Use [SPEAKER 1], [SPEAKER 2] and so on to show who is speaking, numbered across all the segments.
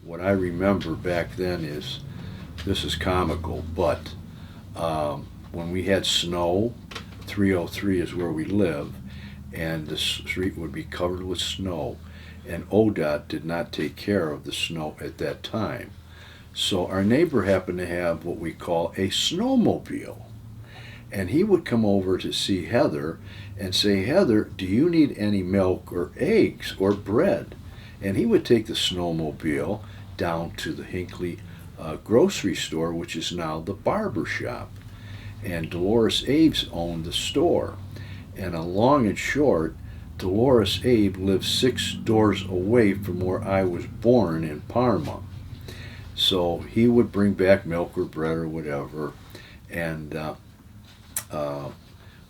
[SPEAKER 1] what I remember back then is, this is comical, but when we had snow, 303 is where we live, and the street would be covered with snow, and ODOT did not take care of the snow at that time. So our neighbor happened to have what we call a snowmobile. And he would come over to see Heather and say, Heather, do you need any milk or eggs or bread? And he would take the snowmobile down to the Hinckley grocery store, which is now the barber shop. And Dolores Abe's owned the store. And long and short, Dolores Abe lived 6 doors away from where I was born in Parma. So he would bring back milk or bread or whatever, and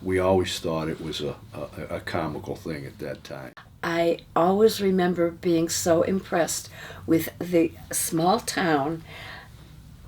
[SPEAKER 1] we always thought it was a comical thing at that time.
[SPEAKER 2] I always remember being so impressed with the small town,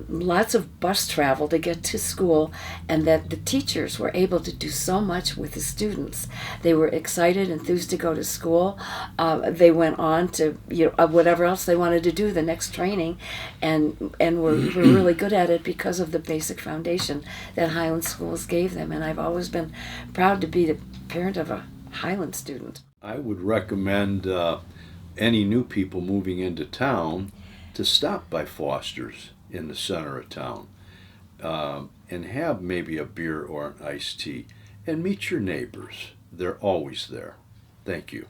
[SPEAKER 2] lots of bus travel to get to school, and that the teachers were able to do so much with the students. They were excited, enthused to go to school. They went on to whatever else they wanted to do, the next training, and were really good at it because of the basic foundation that Highland schools gave them. And I've always been proud to be the parent of a Highland student.
[SPEAKER 1] I would recommend any new people moving into town to stop by Foster's in the center of town, and have maybe a beer or an iced tea, and meet your neighbors. They're always there. Thank you.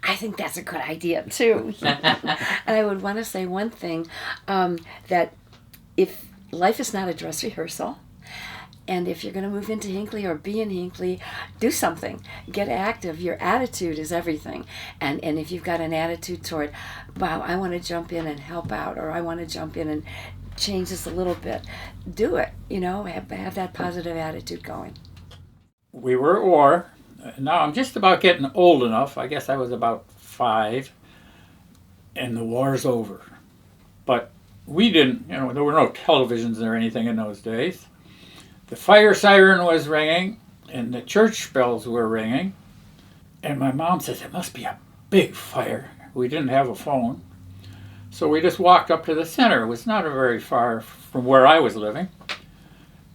[SPEAKER 2] I think that's a good idea too. And I would want to say one thing, that if life is not a dress rehearsal, and if you're going to move into Hinckley or be in Hinckley, do something. Get active. Your attitude is everything. And if you've got an attitude toward, wow, I want to jump in and help out, or I want to jump in and change this a little bit, do it. Have that positive attitude going.
[SPEAKER 3] We were at war. Now I'm just about getting old enough. I guess I was about 5, and the war's over. But we didn't, there were no televisions or anything in those days. The fire siren was ringing, and the church bells were ringing. And my mom says, it must be a big fire. We didn't have a phone. So we just walked up to the center. It was not very far from where I was living.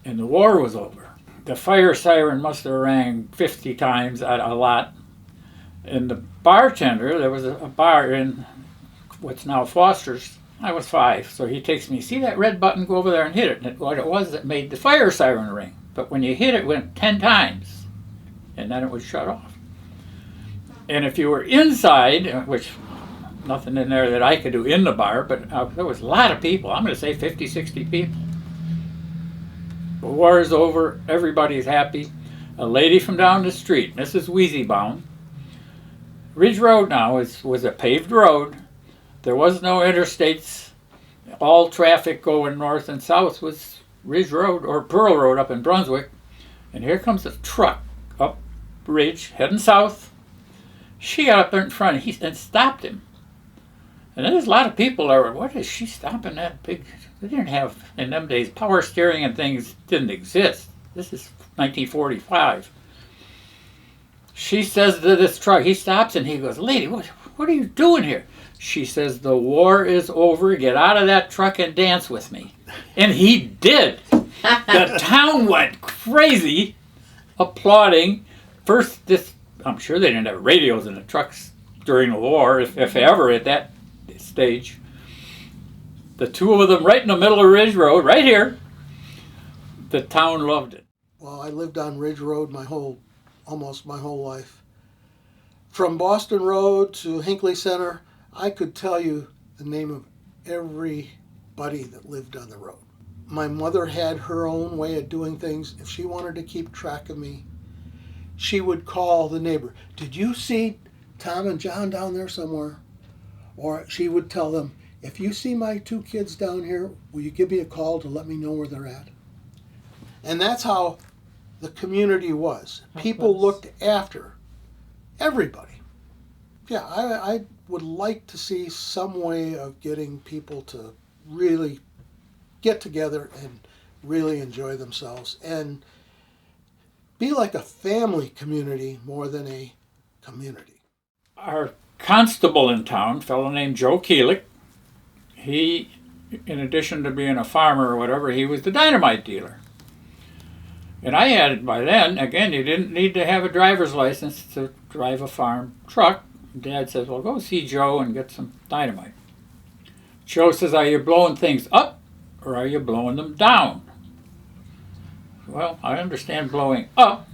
[SPEAKER 3] And the war was over. The fire siren must have rang 50 times, a lot. And the bartender, there was a bar in what's now Foster's. I was 5, so he takes me, see that red button, go over there and hit it. And what it was that made the fire siren ring. But when you hit it, it went 10 times, and then it would shut off. And if you were inside, which nothing in there that I could do in the bar, but there was a lot of people. I'm going to say 50, 60 people. The war is over. Everybody's happy. A lady from down the street, Mrs. Wheezybound. Ridge Road now was a paved road. There was no interstates. All traffic going north and south was Ridge Road or Pearl Road up in Brunswick. And here comes a truck up Ridge, heading south. She got up there in front and stopped him. And then there's a lot of people there. What is she stopping that big? They didn't have, in them days, power steering and things didn't exist. This is 1945. She says to this truck, he stops and he goes, lady, what are you doing here? She says, the war is over. Get out of that truck and dance with me. And he did. The town went crazy, applauding. First, I'm sure they didn't have radios in the trucks during the war, if ever at that stage. The two of them right in the middle of Ridge Road, right here. The town loved it.
[SPEAKER 4] Well, I lived on Ridge Road almost my whole life. From Boston Road to Hinckley Center, I could tell you the name of everybody that lived on the road. My mother had her own way of doing things. If she wanted to keep track of me, she would call the neighbor. Did you see Tom and John down there somewhere? Or she would tell them, if you see my 2 kids down here, will you give me a call to let me know where they're at? And that's how the community was. People looked after everybody. Yeah, I would like to see some way of getting people to really get together and really enjoy themselves and be like a family community more than a community.
[SPEAKER 3] Our constable in town, a fellow named Joe Keelick, he, in addition to being a farmer or whatever, he was the dynamite dealer. And I had, by then, again, you didn't need to have a driver's license to drive a farm truck. Dad says, well, go see Joe and get some dynamite. Joe says, are you blowing things up or are you blowing them down? Well, I understand blowing up.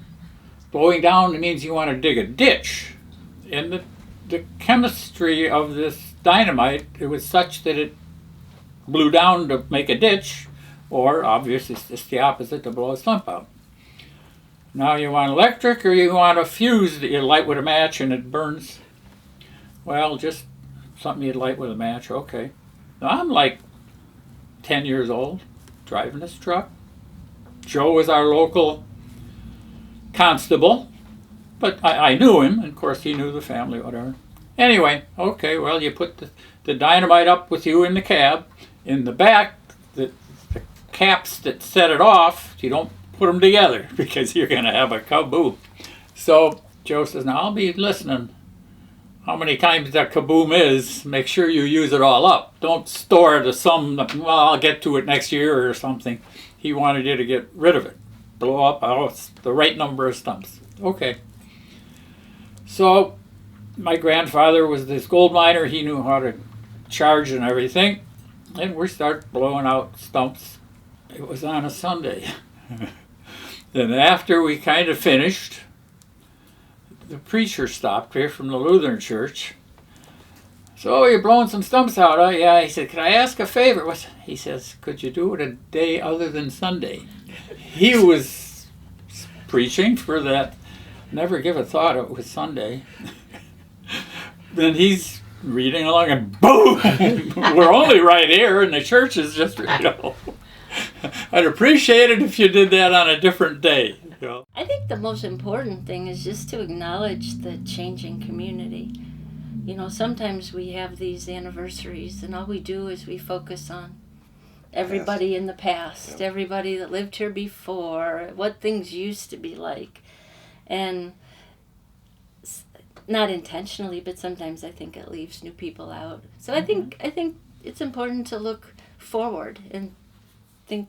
[SPEAKER 3] Blowing down means you want to dig a ditch. And the chemistry of this dynamite, it was such that it blew down to make a ditch, or obviously it's just the opposite, to blow a stump out. Now you want electric or you want a fuse that you light with a match and it burns? Well, just something you'd light with a match, okay. Now I'm like 10 years old, driving this truck. Joe was our local constable, but I knew him, and of course he knew the family, whatever. Anyway, okay, well, you put the dynamite up with you in the cab. In the back, the caps that set it off, you don't put them together because you're going to have a kaboom. So Joe says, now I'll be listening. How many times that kaboom is, make sure you use it all up. Don't store the sum, well, I'll get to it next year or something. He wanted you to get rid of it. Blow up, oh, it's the right number of stumps. Okay. So my grandfather was this gold miner. He knew how to charge and everything. And we start blowing out stumps. It was on a Sunday. Then after we kind of finished, the preacher stopped here from the Lutheran church. So you're blowing some stumps out, huh? Yeah. He said, could I ask a favor? He says, could you do it a day other than Sunday? He was preaching for that. Never give a thought it was Sunday. Then he's reading along and boom! We're only right here and the church is just, I'd appreciate it if you did that on a different day.
[SPEAKER 5] I think the most important thing is just to acknowledge the changing community. Sometimes we have these anniversaries and all we do is we focus on everybody in the past, everybody that lived here before, what things used to be like. And not intentionally, but sometimes I think it leaves new people out. So I think it's important to look forward and think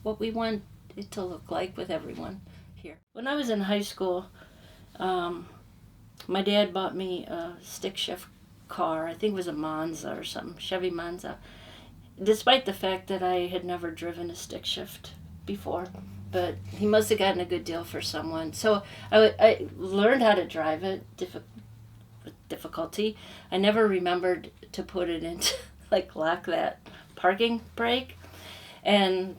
[SPEAKER 5] what we want it to look like with everyone here. When I was in high school, my dad bought me a stick shift car. I think it was a Monza or something, Chevy Monza. Despite the fact that I had never driven a stick shift before, but he must have gotten a good deal for someone. So I learned how to drive it with difficulty. I never remembered to put it into, lock that parking brake. And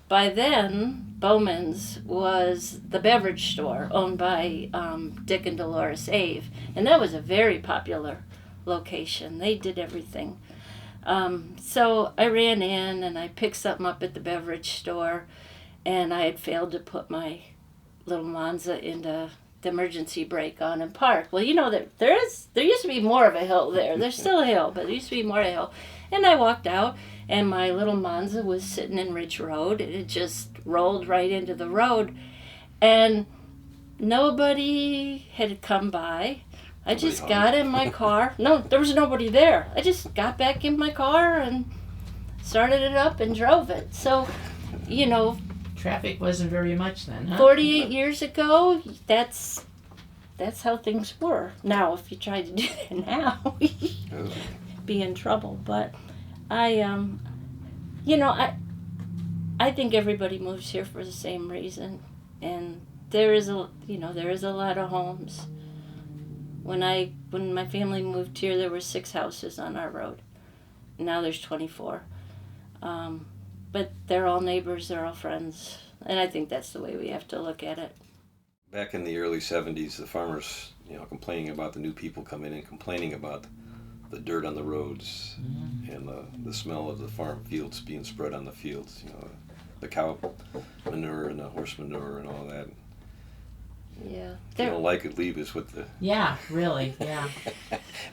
[SPEAKER 5] by then, Bowman's was the beverage store owned by Dick and Dolores Ave. And that was a very popular location. They did everything. So I ran in and I picked something up at the beverage store, and I had failed to put my little Monza into the emergency brake on and park. Well, there used to be more of a hill there. There's still a hill, but there used to be more of a hill. And I walked out, and my little Monza was sitting in Ridge Road, and it just rolled right into the road. And nobody had come by. I just got in my car. No, there was nobody there. I just got back in my car and started it up and drove it. So,
[SPEAKER 6] Traffic wasn't very much then, huh?
[SPEAKER 5] 48 years ago, that's how things were. Now, if you tried to do that now, you'd be in trouble. But I think everybody moves here for the same reason, and there is a lot of homes. When my family moved here, there were 6 houses on our road. Now there's 24. But they're all neighbors, they're all friends, and I think that's the way we have to look at it.
[SPEAKER 7] Back in the early 70s, the farmers, complaining about the new people coming in, complaining about the dirt on the roads and the smell of the farm fields being spread on the fields, the cow manure and the horse manure and all that.
[SPEAKER 5] Yeah.
[SPEAKER 7] If you don't like it, leave us with the...
[SPEAKER 6] Yeah, really, yeah.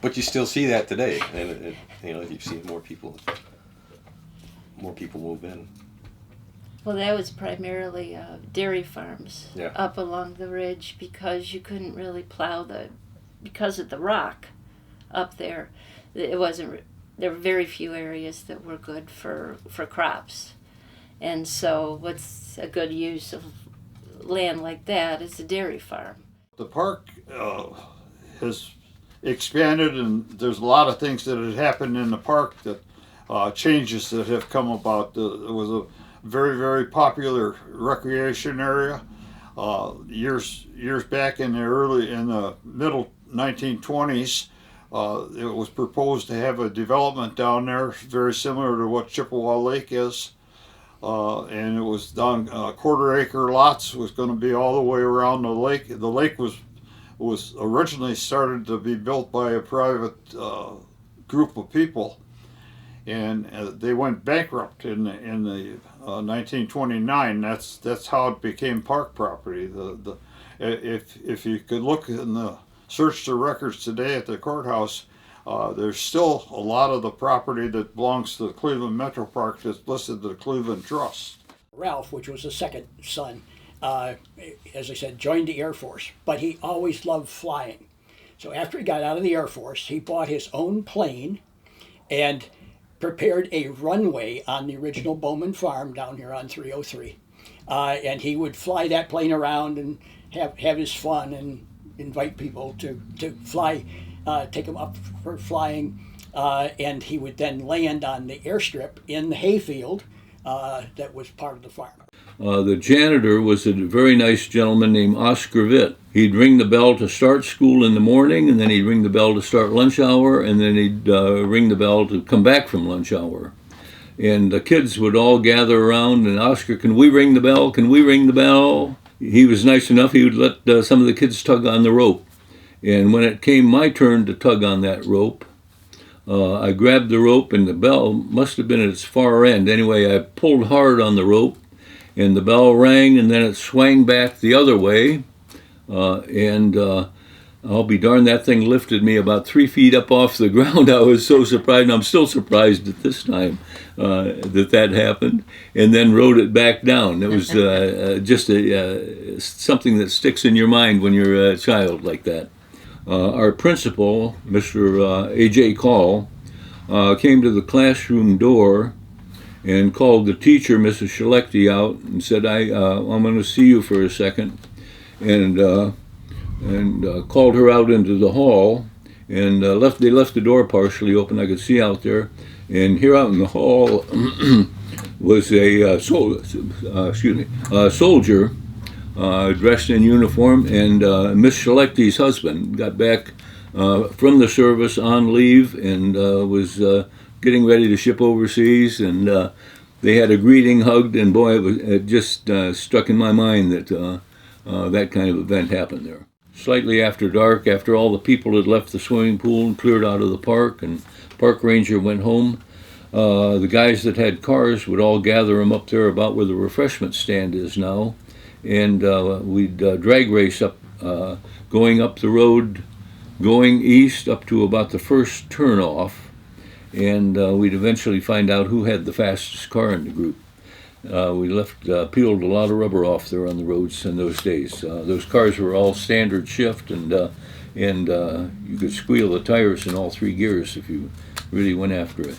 [SPEAKER 7] But you still see that today, and you've seen more people move in.
[SPEAKER 5] Well, that was primarily dairy farms
[SPEAKER 7] Yeah.
[SPEAKER 5] up along the ridge, because you couldn't really plow because of the rock up there. It wasn't there were very few areas that were good for crops. And so what's a good use of land like that is a dairy farm.
[SPEAKER 8] The park has expanded, and there's a lot of things that have happened in the park that changes that have come about. It was a very, very popular recreation area. Years back in the middle 1920s, it was proposed to have a development down there very similar to what Chippewa Lake is. And it was done quarter-acre lots, was going to be all the way around the lake. The lake was originally started to be built by a private group of people, and they went bankrupt in the 1929. That's how it became park property. If you could look in the search the records today at the courthouse, there's still a lot of the property that belongs to the Cleveland Metro Park that's listed to the Cleveland Trust.
[SPEAKER 9] Ralph, which was the second son, as I said, joined the Air Force, but he always loved flying. So after he got out of the Air Force, he bought his own plane and prepared a runway on the original Bowman farm down here on 303. And he would fly that plane around and have his fun and invite people to fly, take them up for flying. And he would then land on the airstrip in the hayfield that was part of the farm.
[SPEAKER 10] The janitor was a very nice gentleman named Oscar Witt. He'd ring the bell to start school in the morning, and then he'd ring the bell to start lunch hour, and then he'd ring the bell to come back from lunch hour. And the kids would all gather around, and Oscar, can we ring the bell? Can we ring the bell? He was nice enough, he would let some of the kids tug on the rope. And when it came my turn to tug on that rope, I grabbed the rope, and the bell must have been at its far end. Anyway, I pulled hard on the rope, and the bell rang, and then it swang back the other way, and I'll be darned, that thing lifted me about 3 feet up off the ground. I was so surprised, and I'm still surprised at this time that happened, and then rode it back down. It was just something that sticks in your mind when you're a child like that. Our principal, Mr. A.J. Call, came to the classroom door and called the teacher, Mrs. Schlechte, out and said, I'm going to see you for a second, and called her out into the hall, and they left the door partially open. I could see out there, and here out in the hall was a soldier dressed in uniform, and Miss Schlechte's husband got back from the service on leave and was getting ready to ship overseas, and they had a greeting, hugged, and boy, it just struck in my mind that that kind of event happened there. Slightly after dark, after all the people had left the swimming pool and cleared out of the park, and park ranger went home, the guys that had cars would all gather them up there about where the refreshment stand is now, and we'd drag race up, going up the road, going east up to about the first turnoff, and we'd eventually find out who had the fastest car in the group. We peeled a lot of rubber off there on the roads in those days. Those cars were all standard shift, and you could squeal the tires in all 3 gears if you really went after it.